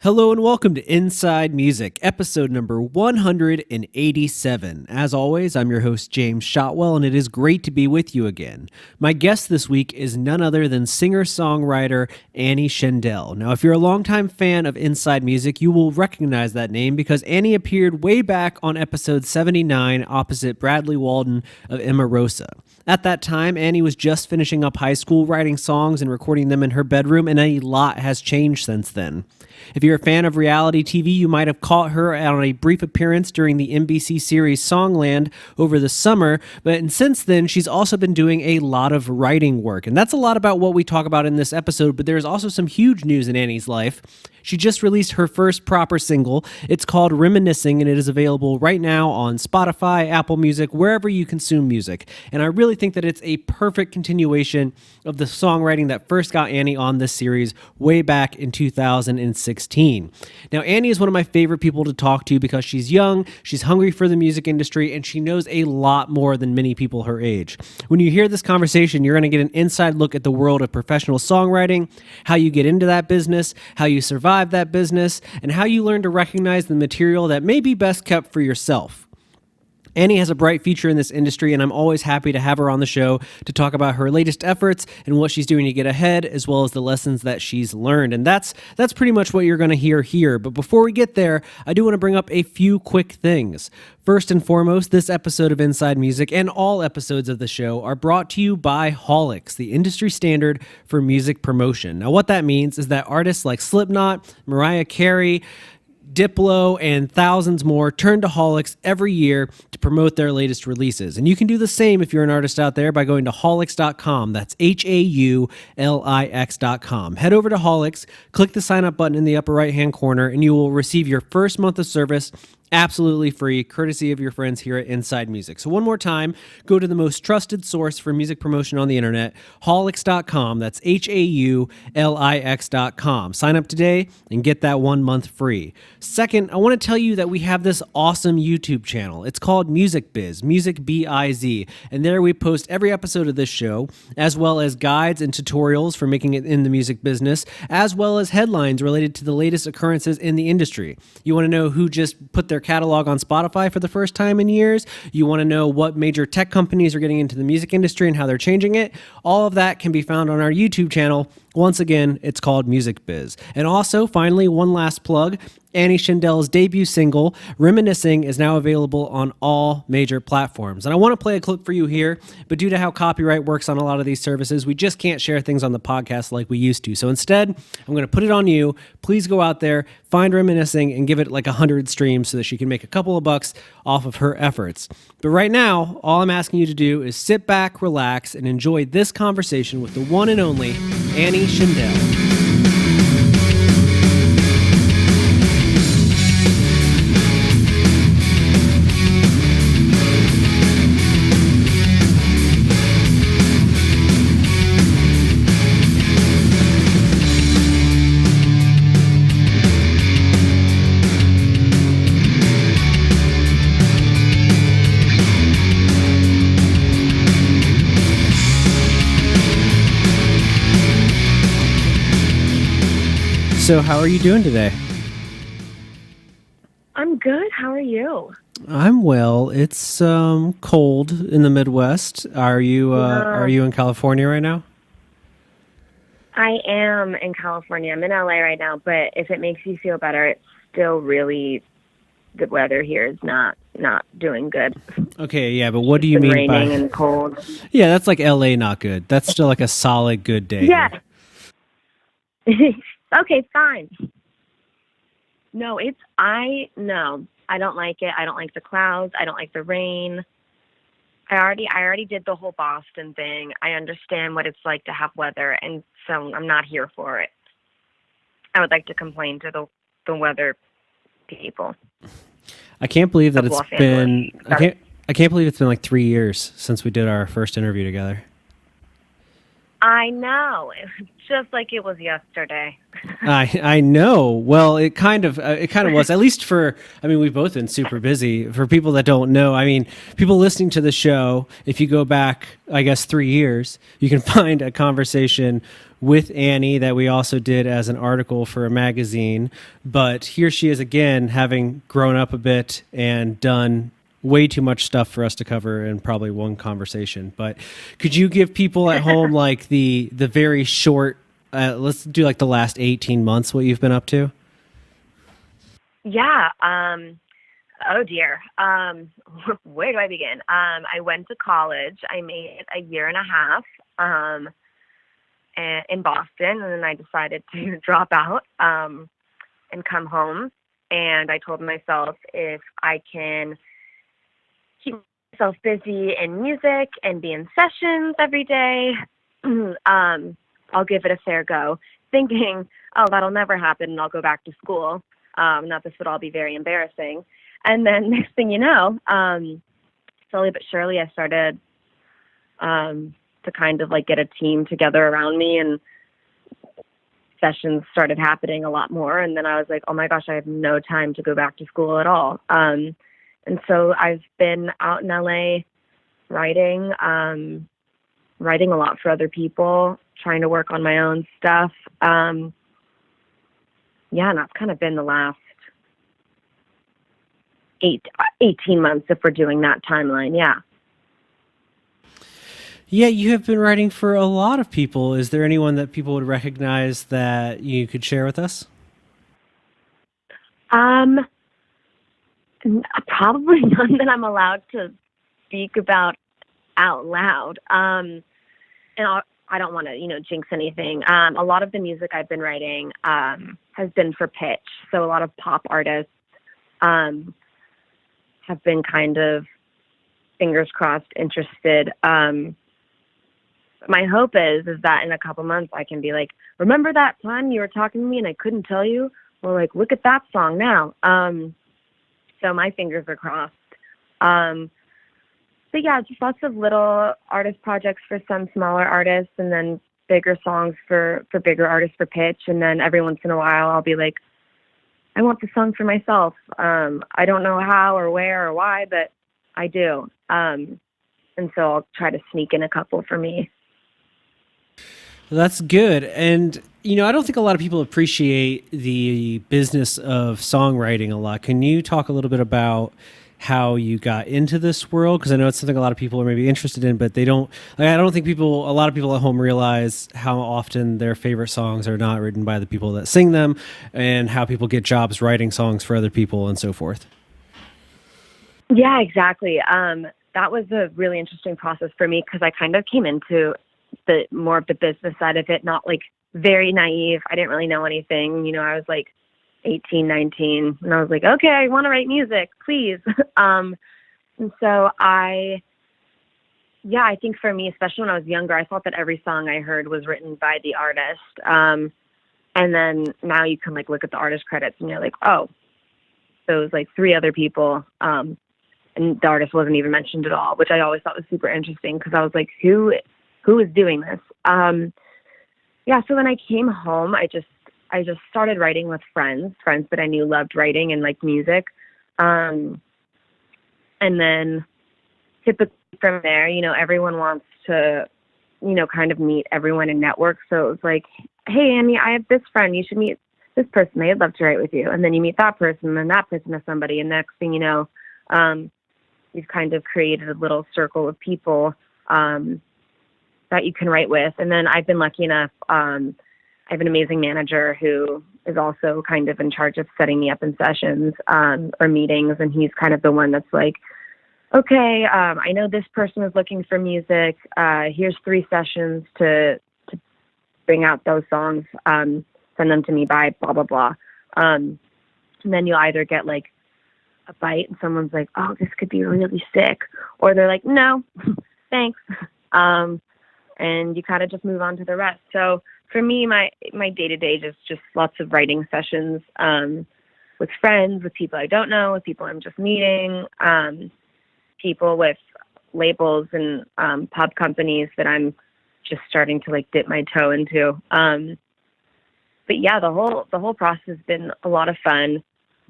Hello and welcome to Inside Music, episode number 187. As always, I'm your host, James Shotwell, and it is great to be with you again. My guest this week is none other than singer-songwriter Annie Schindel. Now, if you're a longtime fan of Inside Music, you will recognize that name because Annie appeared way back on episode 79 opposite Bradley Walden of Emarosa. At that time, Annie was just finishing up high school, writing songs and recording them in her bedroom, and a lot has changed since then. If you're a fan of reality TV, you might have caught her on a brief appearance during the NBC series Songland over the summer, but since then, she's also been doing a lot of writing work. And that's a lot about what we talk about in this episode, but there's also some huge news in Annie's life. She just released her first proper single. It's called Reminiscing, and it is available right now on Spotify, Apple Music, wherever you consume music. And I really think that it's a perfect continuation of the songwriting that first got Annie on this series way back in 2016. Now, Annie is one of my favorite people to talk to because she's young, she's hungry for the music industry, and she knows a lot more than many people her age. When you hear this conversation, you're going to get an inside look at the world of professional songwriting, how you get into that business, how you survive that business, and how you learn to recognize the material that may be best kept for yourself. Annie has a bright future in this industry, and I'm always happy to have her on the show to talk about her latest efforts and what she's doing to get ahead, as well as the lessons that she's learned. And that's pretty much what you're going to hear here. But before we get there, I do want to bring up a few quick things. First and foremost, this episode of Inside Music and all episodes of the show are brought to you by Holics, the industry standard for music promotion. Now, what that means is that artists like Slipknot, Mariah Carey, Diplo, and thousands more turn to Holics every year to promote their latest releases. And you can do the same if you're an artist out there by going to Holics.com. That's HAULIX.com. Head over to Holics, click the sign up button in the upper right-hand corner, and you will receive your first month of service absolutely free, courtesy of your friends here at Inside Music. So one more time, go to the most trusted source for music promotion on the internet, Holics.com. That's HAULIX.com. Sign up today and get that 1 month free. Second, I want to tell you that we have this awesome YouTube channel. It's called Music Biz, Music B-I-Z. And there we post every episode of this show, as well as guides and tutorials for making it in the music business, as well as headlines related to the latest occurrences in the industry. You want to know who just put their catalog on Spotify for the first time in years? You want to know what major tech companies are getting into the music industry and how they're changing it? All of that can be found on our YouTube channel. Once again, it's called Music Biz. And also, finally, one last plug. Annie Schindel's debut single, Reminiscing, is now available on all major platforms. And I want to play a clip for you here, but due to how copyright works on a lot of these services, we just can't share things on the podcast like we used to. So instead, I'm going to put it on you. Please go out there, find Reminiscing, and give it like 100 streams so that she can make a couple of bucks off of her efforts. But right now, all I'm asking you to do is sit back, relax, and enjoy this conversation with the one and only Annie Schindel. So how are you doing today? I'm good. How are you? I'm well. It's cold in the Midwest. Are you in California right now? I am in California. I'm in LA right now, but if it makes you feel better, it's still really, the weather here is not doing good. Okay, yeah, but what do you It's mean raining by and cold? Yeah, that's like LA not good. That's still like a solid good day. Yeah. Okay, fine. No, I don't like it. I don't like the clouds. I don't like the rain. I already did the whole Boston thing. I understand what it's like to have weather, and so I'm not here for it. I would like to complain to the weather people. I can't believe that it's been I can't believe it's been like 3 years since we did our first interview together. I know. It's just like it was yesterday. I know. Well, it kind of was, at least for, I mean, we've both been super busy. For people that don't know, I mean, people listening to the show, if you go back, I guess 3 years, you can find a conversation with Annie that we also did as an article for a magazine. But here she is again, having grown up a bit and done way too much stuff for us to cover in probably one conversation. But could you give people at home like the very short, let's do like the last 18 months, what you've been up to? Yeah. Oh dear. Where do I begin? I went to college. I made it a year and a half. In Boston, and then I decided to drop out and come home. And I told myself if I can keep myself busy in music and be in sessions every day, I'll give it a fair go. Thinking, oh, that'll never happen, and I'll go back to school. That this would all be very embarrassing. And then next thing you know, slowly but surely, I started to kind of like get a team together around me, and sessions started happening a lot more. And then I was like, oh my gosh, I have no time to go back to school at all. And so I've been out in LA writing, writing a lot for other people, trying to work on my own stuff. Yeah, and that's kind of been the last 18 months if we're doing that timeline. Yeah. Yeah, you have been writing for a lot of people. Is there anyone that people would recognize that you could share with us? Um, Probably none that I'm allowed to speak about out loud. And I don't want to, jinx anything. A lot of the music I've been writing has been for pitch. So a lot of pop artists have been kind of, fingers crossed, interested. My hope is that in a couple months I can be like, remember that time you were talking to me and I couldn't tell you? Well, like, look at that song now. So my fingers are crossed. But yeah, just lots of little artist projects for some smaller artists, and then bigger songs for bigger artists for pitch. And then every once in a while I'll be like, I want the song for myself. I don't know how or where or why, but I do. And so I'll try to sneak in a couple for me. That's good. And, I don't think a lot of people appreciate the business of songwriting a lot. Can you talk a little bit about how you got into this world? Because I know it's something a lot of people are maybe interested in, but they don't, like, I don't think a lot of people at home realize how often their favorite songs are not written by the people that sing them, and how people get jobs writing songs for other people and so forth. Yeah, exactly. That was a really interesting process for me because I kind of came into the more of the business side of it, not like very naive. I didn't really know anything. I was like 18, 19, and I was like, okay, I want to write music, please. And so I think for me, especially when I was younger, I thought that every song I heard was written by the artist. And then now you can like look at the artist credits and you're like, oh, so it was like three other people. And the artist wasn't even mentioned at all, which I always thought was super interesting because I was like, who is doing this? Yeah. So when I came home, I just started writing with friends that I knew loved writing and like music. And then typically from there, everyone wants to, kind of meet everyone and network. So it was like, hey, Annie, I have this friend. You should meet this person. They'd love to write with you. And then you meet that person, and then that person has somebody. And next thing you know, you've kind of created a little circle of people that you can write with. And then I've been lucky enough. I have an amazing manager who is also kind of in charge of setting me up in sessions or meetings. And he's kind of the one that's like, okay, I know this person is looking for music. Here's 3 sessions to bring out those songs. Send them to me by blah, blah, blah. And then you'll either get like a bite and someone's like, oh, this could be really sick. Or they're like, no, thanks. And you kind of just move on to the rest. So for me, my day-to-day is just lots of writing sessions with friends, with people I don't know, with people I'm just meeting, people with labels and pub companies that I'm just starting to like dip my toe into. But yeah, the whole process has been a lot of fun,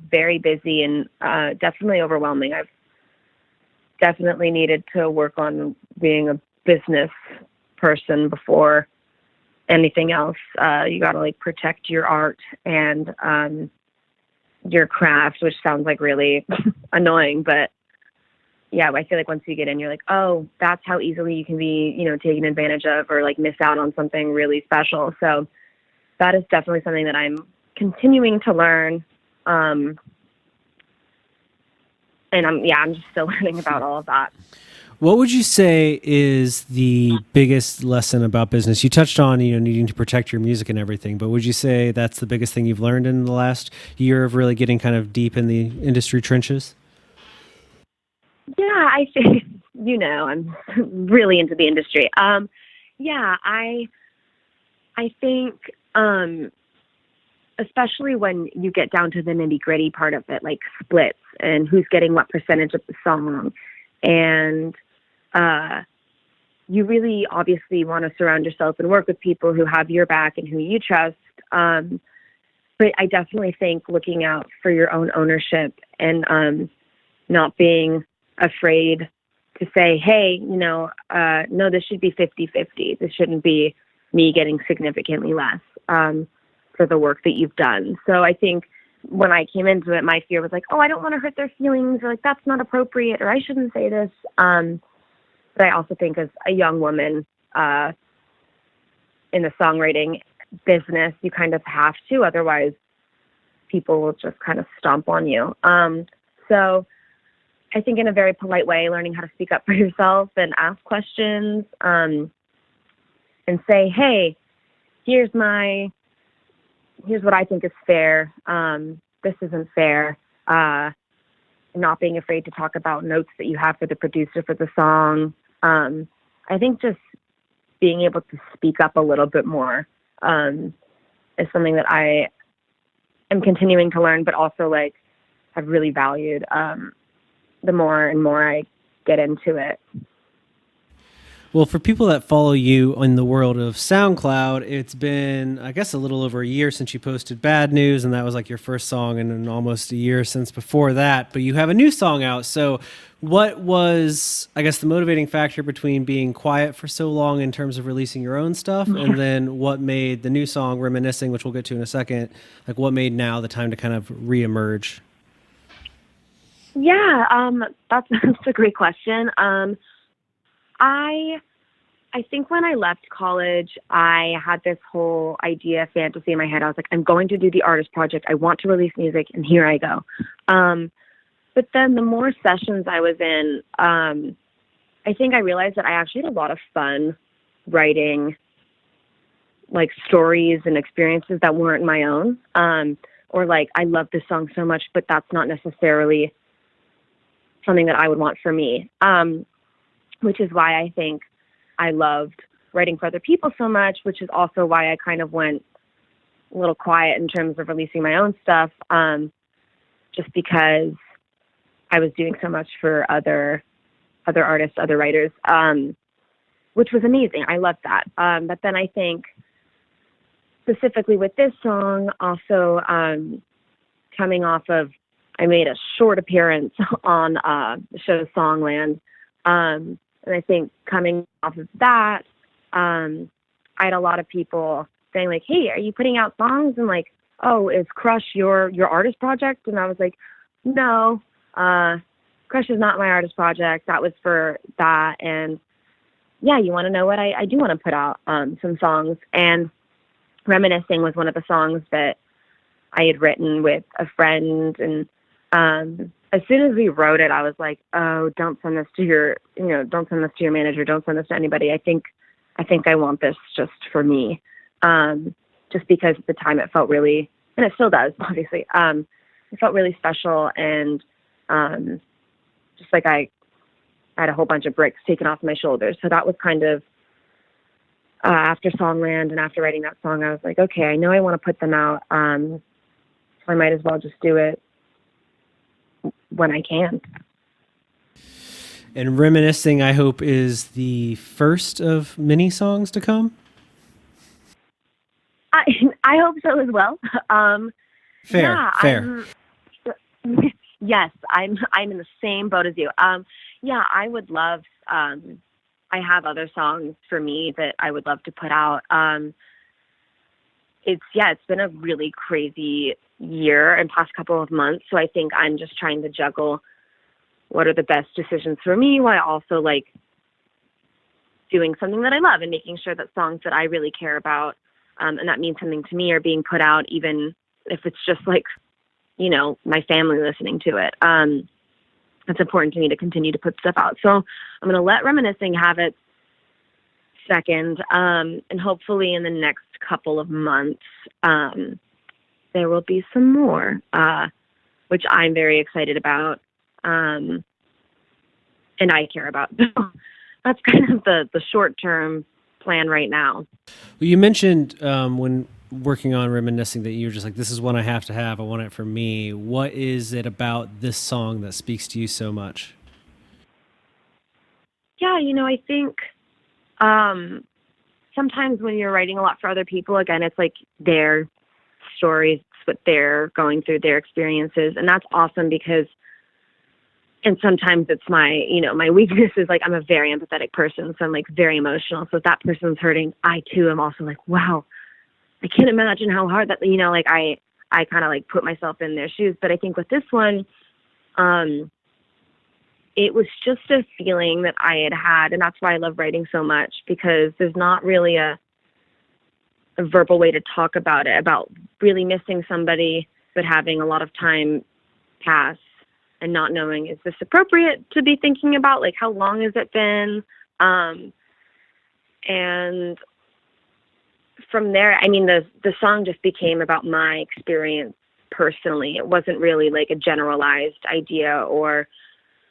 very busy, and definitely overwhelming. I've definitely needed to work on being a business person before anything else. You got to like protect your art and your craft, which sounds like really annoying, but yeah, I feel like once you get in, you're like, oh, that's how easily you can be, taken advantage of or like miss out on something really special. So that is definitely something that I'm continuing to learn. And I'm just still learning about all of that. What would you say is the biggest lesson about business? You touched on, needing to protect your music and everything, but would you say that's the biggest thing you've learned in the last year of really getting kind of deep in the industry trenches? Yeah, I think, I'm really into the industry. I think, especially when you get down to the nitty gritty part of it, like splits and who's getting what percentage of the song. And you really obviously want to surround yourself and work with people who have your back and who you trust. But I definitely think looking out for your own ownership and not being afraid to say, hey, no, this should be 50-50. This shouldn't be me getting significantly less for the work that you've done. So I think when I came into it, my fear was like, oh, I don't want to hurt their feelings, or like, that's not appropriate, or I shouldn't say this. But I also think as a young woman in the songwriting business, you kind of have to, otherwise people will just kind of stomp on you. So I think in a very polite way, learning how to speak up for yourself and ask questions and say, hey, here's what I think is fair. This isn't fair. Not being afraid to talk about notes that you have for the producer for the song. I think just being able to speak up a little bit more is something that I am continuing to learn, but also like have really valued the more and more I get into it. Well, for people that follow you in the world of SoundCloud, it's been, I guess, a little over a year since you posted Bad News, and that was like your first song, and then almost a year since before that. But you have a new song out. So what was, I guess, the motivating factor between being quiet for so long in terms of releasing your own stuff, and then what made the new song, Reminiscing, which we'll get to in a second, like what made now the time to kind of reemerge? Yeah, that's a great question. I think when I left college, I had this whole idea, fantasy in my head. I was like, I'm going to do the artist project. I want to release music, and here I go. But then the more sessions I was in, I think I realized that I actually had a lot of fun writing like stories and experiences that weren't my own. Or like, I love this song so much, but that's not necessarily something that I would want for me. Which is why I think I loved writing for other people so much, which is also why I kind of went a little quiet in terms of releasing my own stuff, just because I was doing so much for other artists, other writers, which was amazing. I loved that. But then I think specifically with this song, also coming off of, I made a short appearance on the show Songland. And I think coming off of that, I had a lot of people saying like, hey, are you putting out songs? And like, oh, is Crush your artist project? And I was like, no, Crush is not my artist project. That was for that. And yeah, you want to know what? I do want to put out some songs. And Reminiscing was one of the songs that I had written with a friend. And as soon as we wrote it, I was like, oh, don't send this to your manager. Don't send this to anybody. I think I want this just for me. Just because at the time it felt really, and it still does, obviously, it felt really special. And just like I had a whole bunch of bricks taken off my shoulders. So that was kind of, after Songland and after writing that song, I was like, okay, I know I want to put them out. So I might as well just do it when I can. And Reminiscing, I hope, is the first of many songs to come. I I hope so as well. Um, Fair, yeah, fair. yes, I'm in the same boat as you. Yeah, I would love. I have other songs for me that I would love to put out. It's been a really crazy year and past couple of months. So I think I'm just trying to juggle what are the best decisions for me while also like doing something that I love and making sure that songs that I really care about and that means something to me are being put out, even if it's just like, my family listening to it. It's important to me to continue to put stuff out. So I'm going to let Reminiscing have its second. And hopefully in the next couple of months, there will be some more, which I'm very excited about. And I care about. That's kind of the short-term plan right now. Well, you mentioned when working on Reminiscing that you're just like, this is one I have to have. I want it for me. What is it about this song that speaks to you so much? Yeah, I think sometimes when you're writing a lot for other people, again, it's like their stories, it's what they're going through, their experiences. And that's awesome because, and sometimes it's my weakness is like, I'm a very empathetic person. So I'm like very emotional. So if that person's hurting, I too am also like, wow, I can't imagine how hard that, like I kind of like put myself in their shoes. But I think with this one, it was just a feeling that I had had. And that's why I love writing so much, because there's not really a verbal way to talk about it, about really missing somebody, but having a lot of time pass and not knowing, is this appropriate to be thinking about? Like, how long has it been? And from there, I mean, the song just became about my experience personally. It wasn't really like a generalized idea, or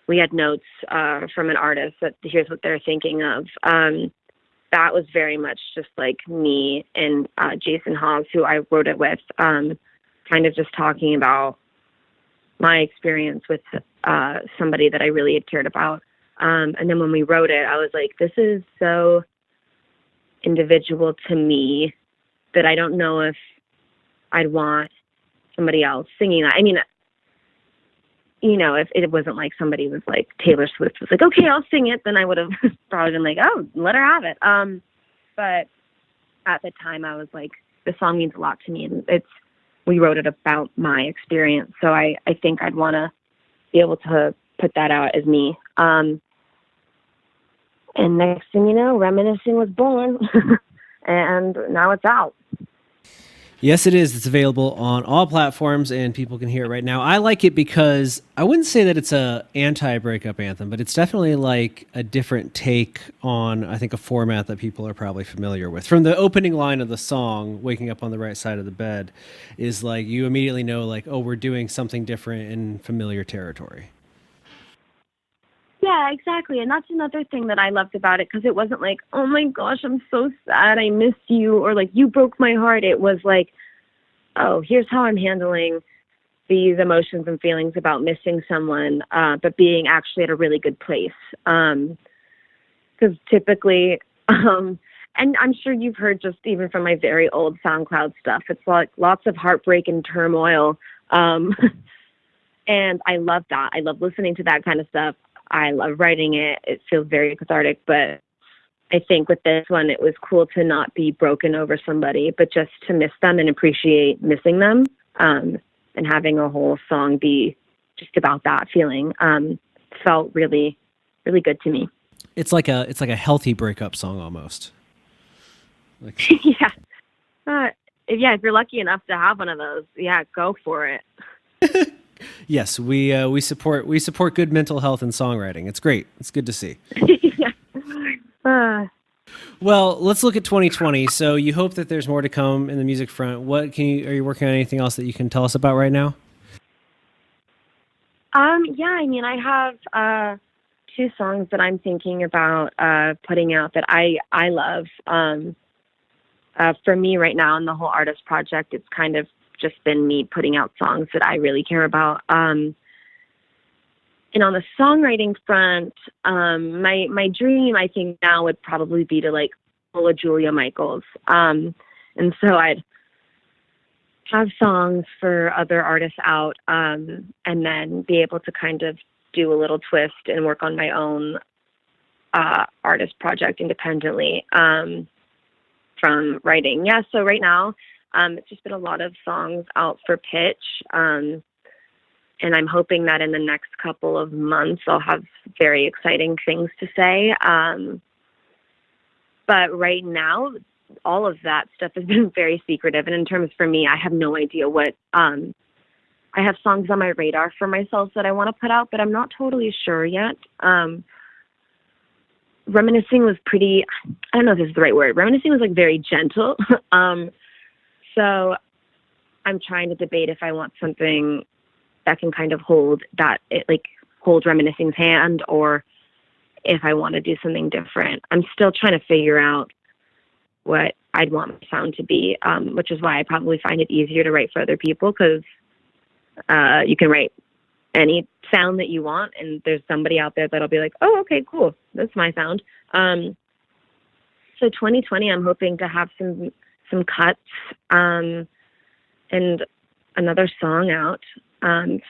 we had notes from an artist that here's what they're thinking of. That was very much just like me and Jason Hawes, who I wrote it with, kind of just talking about my experience with somebody that I really had cared about. And then when we wrote it, I was like, this is so individual to me that I don't know if I'd want somebody else singing that. I mean, if it wasn't like somebody was like Taylor Swift was like, okay, I'll sing it, then I would have probably been like, oh, let her have it. But at the time I was like, the song means a lot to me, and we wrote it about my experience. So I think I'd want to be able to put that out as me. And next thing you know, Reminiscing was born and now it's out. Yes, it is. It's available on all platforms, and people can hear it right now. I like it because I wouldn't say that it's a anti-breakup anthem, but it's definitely like a different take on, I think, a format that people are probably familiar with. From the opening line of the song, "Waking Up on the Right Side of the Bed," is like you immediately know, like, oh, we're doing something different in familiar territory. Yeah, exactly. And that's another thing that I loved about it, because it wasn't like, oh my gosh, I'm so sad, I miss you, or like, you broke my heart. It was like, oh, here's how I'm handling these emotions and feelings about missing someone, but being actually at a really good place. Because typically, and I'm sure you've heard just even from my very old SoundCloud stuff, it's like lots of heartbreak and turmoil. And I love that. I love listening to that kind of stuff. I love writing it. It feels very cathartic. But I think with this one, it was cool to not be broken over somebody, but just to miss them and appreciate missing them. And having a whole song be just about that feeling felt really, really good to me. It's like a healthy breakup song almost. Like, Yeah. If you're lucky enough to have one of those, yeah, go for it. yes, we support good mental health and songwriting. It's great. It's good to see. Yeah. Uh, Well, let's look at 2020. So you hope that there's more to come in the music front. Are you working on anything else that you can tell us about right now? yeah, I mean, I have two songs that I'm thinking about putting out that I love. For me right now in the whole artist project, it's kind of just been me putting out songs that I really care about. And on the songwriting front, my dream, I think now would probably be to like pull a Julia Michaels. And so I'd have songs for other artists out, and then be able to kind of do a little twist and work on my own artist project independently from writing. Yeah, so right now it's just been a lot of songs out for pitch, and I'm hoping that in the next couple of months I'll have very exciting things to say. But right now, all of that stuff has been very secretive. And in terms for me, I have no idea what, I have songs on my radar for myself that I want to put out, but I'm not totally sure yet. Reminiscing was pretty, I don't know if this is the right word. Reminiscing was like very gentle. So I'm trying to debate if I want something that can kind of hold that, it like hold Reminiscing's hand, or if I want to do something different. I'm still trying to figure out what I'd want my sound to be, which is why I probably find it easier to write for other people, because you can write any sound that you want, and there's somebody out there that'll be like, oh, okay, cool, that's my sound. So 2020, I'm hoping to have some cuts and another song out,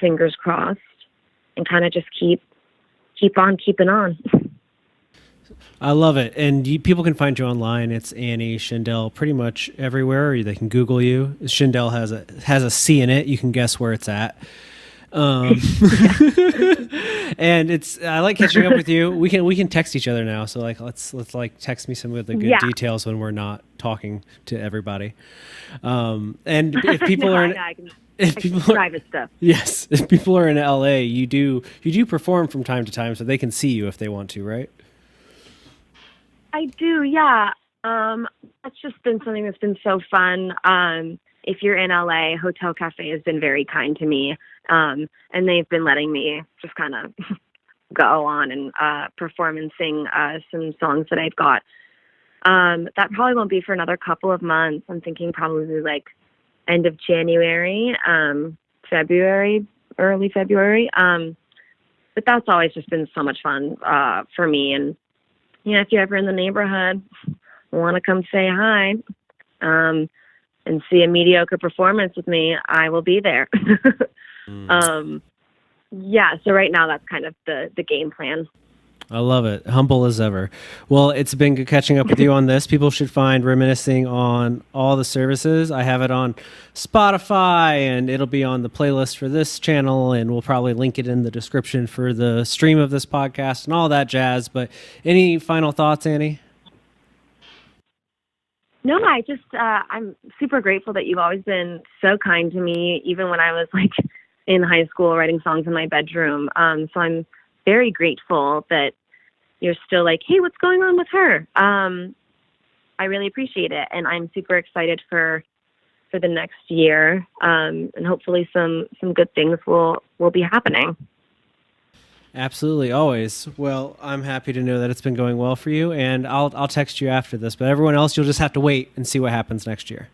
fingers crossed, and kind of just keep on keeping on. I love it. And people can find you online. It's Annie Schindel pretty much everywhere, or they can Google you. Schindel has a C in it. You can guess where it's at. And I like catching up with you. We can text each other now. So like let's like text me some of the good details when we're not talking to everybody. And if people are private stuff. Yes, if people are in LA, you do perform from time to time, so they can see you if they want to, right? I do, yeah. That's just been something that's been so fun. If you're in LA, Hotel Cafe has been very kind to me, and they've been letting me just kind of go on and perform and sing some songs that I've got. That probably won't be for another couple of months. I'm thinking probably like end of January, February, early February. But that's always just been so much fun for me. And yeah, if you're ever in the neighborhood, want to come say hi and see a mediocre performance with me, I will be there. Yeah, so right now that's kind of the game plan. I love it. Humble as ever. Well, it's been good catching up with you on this. People should find Reminiscing on all the services. I have it on Spotify, and it'll be on the playlist for this channel, and we'll probably link it in the description for the stream of this podcast and all that jazz. But any final thoughts, Annie? No, I just, I'm super grateful that you've always been so kind to me, even when I was like in high school writing songs in my bedroom. So I'm very grateful that you're still like, hey, what's going on with her? I really appreciate it. And I'm super excited for the next year. And hopefully some good things will be happening. Absolutely, always. Well, I'm happy to know that it's been going well for you, and I'll text you after this. But everyone else, you'll just have to wait and see what happens next year.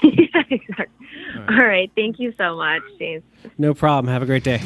Yeah, exactly. All right. Thank you so much, James. No problem. Have a great day.